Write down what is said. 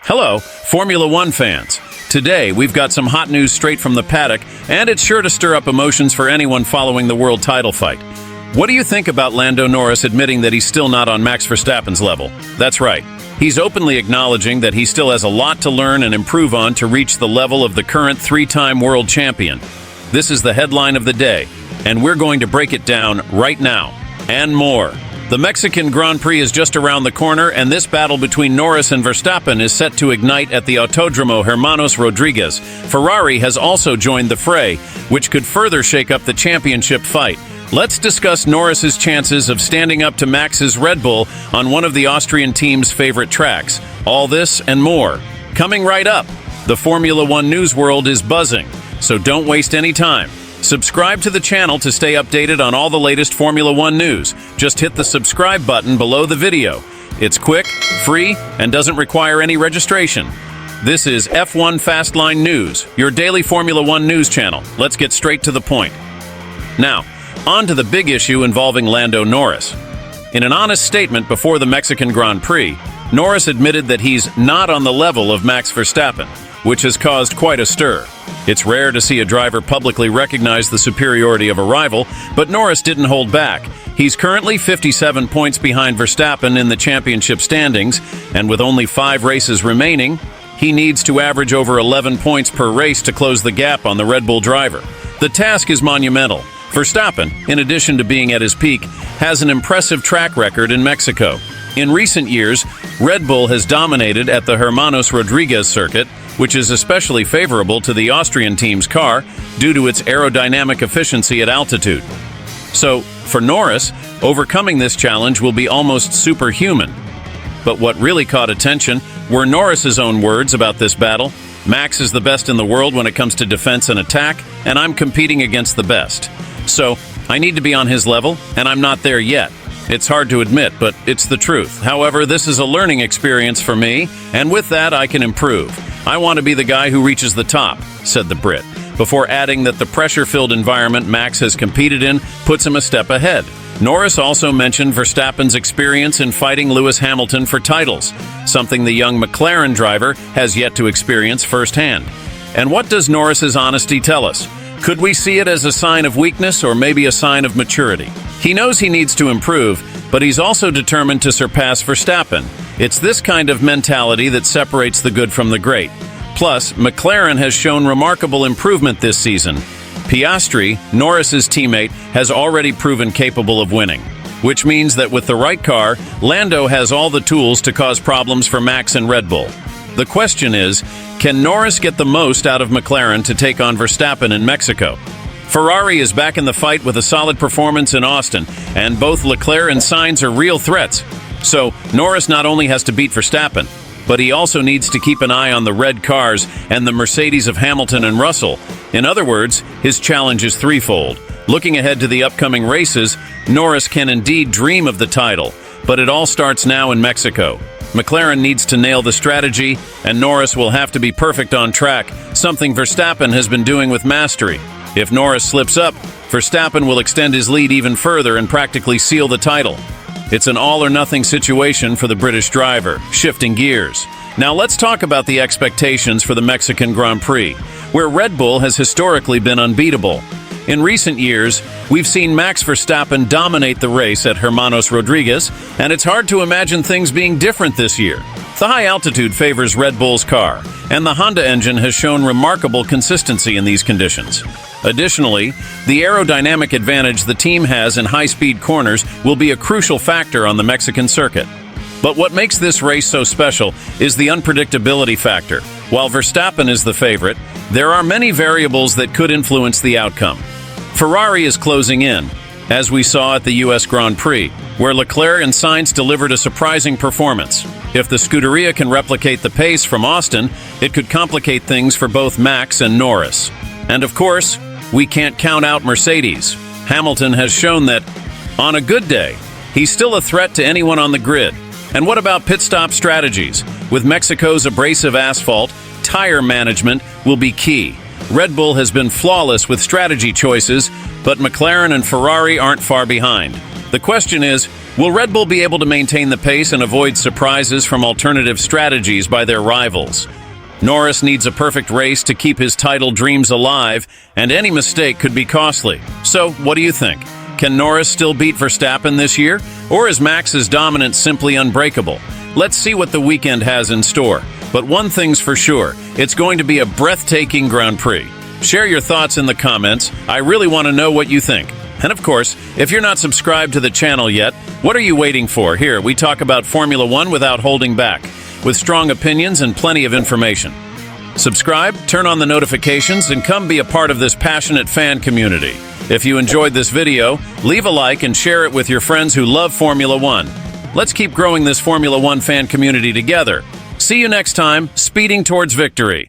Hello, Formula One fans. Today, we've got some hot news straight from the paddock, and it's sure to stir up emotions for anyone following the world title fight. What do you think about Lando Norris admitting that he's still not on Max Verstappen's level? That's right. He's openly acknowledging that he still has a lot to learn and improve on to reach the level of the current three-time world champion. This is the headline of the day, and we're going to break it down right now. And more. The Mexican Grand Prix is just around the corner, and this battle between Norris and Verstappen is set to ignite at the Autódromo Hermanos Rodriguez. Ferrari has also joined the fray, which could further shake up the championship fight. Let's discuss Norris's chances of standing up to Max's Red Bull on one of the Austrian team's favorite tracks. All this and more. Coming right up, the Formula One news world is buzzing, so don't waste any time. Subscribe to the channel to stay updated on all the latest Formula One news. Just hit the subscribe button below the video. It's quick, free, and doesn't require any registration. This is F1 Fastline News, your daily Formula One news channel. Let's get straight to the point. Now, on to the big issue involving Lando Norris. In an honest statement before the Mexican Grand Prix, Norris admitted that he's not on the level of Max Verstappen, which has caused quite a stir. It's rare to see a driver publicly recognize the superiority of a rival, but Norris didn't hold back. He's currently 57 points behind Verstappen in the championship standings, and with only 5 races remaining, he needs to average over 11 points per race to close the gap on the Red Bull driver. The task is monumental. Verstappen, in addition to being at his peak, has an impressive track record in Mexico. In recent years, Red Bull has dominated at the Hermanos Rodriguez circuit, which is especially favorable to the Austrian team's car due to its aerodynamic efficiency at altitude. So, for Norris, overcoming this challenge will be almost superhuman. But what really caught attention were Norris's own words about this battle. Max is the best in the world when it comes to defense and attack, and I'm competing against the best. So, I need to be on his level, and I'm not there yet. It's hard to admit, but it's the truth. However, this is a learning experience for me, and with that, I can improve. I want to be the guy who reaches the top, said the Brit, before adding that the pressure-filled environment Max has competed in puts him a step ahead. Norris also mentioned Verstappen's experience in fighting Lewis Hamilton for titles, something the young McLaren driver has yet to experience firsthand. And what does Norris's honesty tell us? Could we see it as a sign of weakness or maybe a sign of maturity? He knows he needs to improve, but he's also determined to surpass Verstappen. It's this kind of mentality that separates the good from the great. Plus, McLaren has shown remarkable improvement this season. Piastri, Norris's teammate, has already proven capable of winning, which means that with the right car, Lando has all the tools to cause problems for Max and Red Bull. The question is, can Norris get the most out of McLaren to take on Verstappen in Mexico? Ferrari is back in the fight with a solid performance in Austin, and both Leclerc and Sainz are real threats. So, Norris not only has to beat Verstappen, but he also needs to keep an eye on the red cars and the Mercedes of Hamilton and Russell. In other words, his challenge is threefold. Looking ahead to the upcoming races, Norris can indeed dream of the title, but it all starts now in Mexico. McLaren needs to nail the strategy, and Norris will have to be perfect on track, something Verstappen has been doing with mastery. If Norris slips up, Verstappen will extend his lead even further and practically seal the title. It's an all-or-nothing situation for the British driver, shifting gears. Now let's talk about the expectations for the Mexican Grand Prix, where Red Bull has historically been unbeatable. In recent years, we've seen Max Verstappen dominate the race at Hermanos Rodriguez, and it's hard to imagine things being different this year. The high altitude favors Red Bull's car, and the Honda engine has shown remarkable consistency in these conditions. Additionally, the aerodynamic advantage the team has in high-speed corners will be a crucial factor on the Mexican circuit. But what makes this race so special is the unpredictability factor. While Verstappen is the favorite, there are many variables that could influence the outcome. Ferrari is closing in, as we saw at the US Grand Prix, where Leclerc and Sainz delivered a surprising performance. If the Scuderia can replicate the pace from Austin, it could complicate things for both Max and Norris. And of course, we can't count out Mercedes. Hamilton has shown that, on a good day, he's still a threat to anyone on the grid. And what about pit stop strategies? With Mexico's abrasive asphalt, tire management will be key. Red Bull has been flawless with strategy choices, but McLaren and Ferrari aren't far behind. The question is, will Red Bull be able to maintain the pace and avoid surprises from alternative strategies by their rivals? Norris needs a perfect race to keep his title dreams alive, and any mistake could be costly. So, what do you think? Can Norris still beat Verstappen this year? Or is Max's dominance simply unbreakable? Let's see what the weekend has in store. But one thing's for sure, it's going to be a breathtaking Grand Prix. Share your thoughts in the comments. I really want to know what you think. And of course, if you're not subscribed to the channel yet, what are you waiting for? Here, we talk about Formula One without holding back, with strong opinions and plenty of information. Subscribe, turn on the notifications, and come be a part of this passionate fan community. If you enjoyed this video, leave a like and share it with your friends who love Formula One. Let's keep growing this Formula One fan community together. See you next time, speeding towards victory.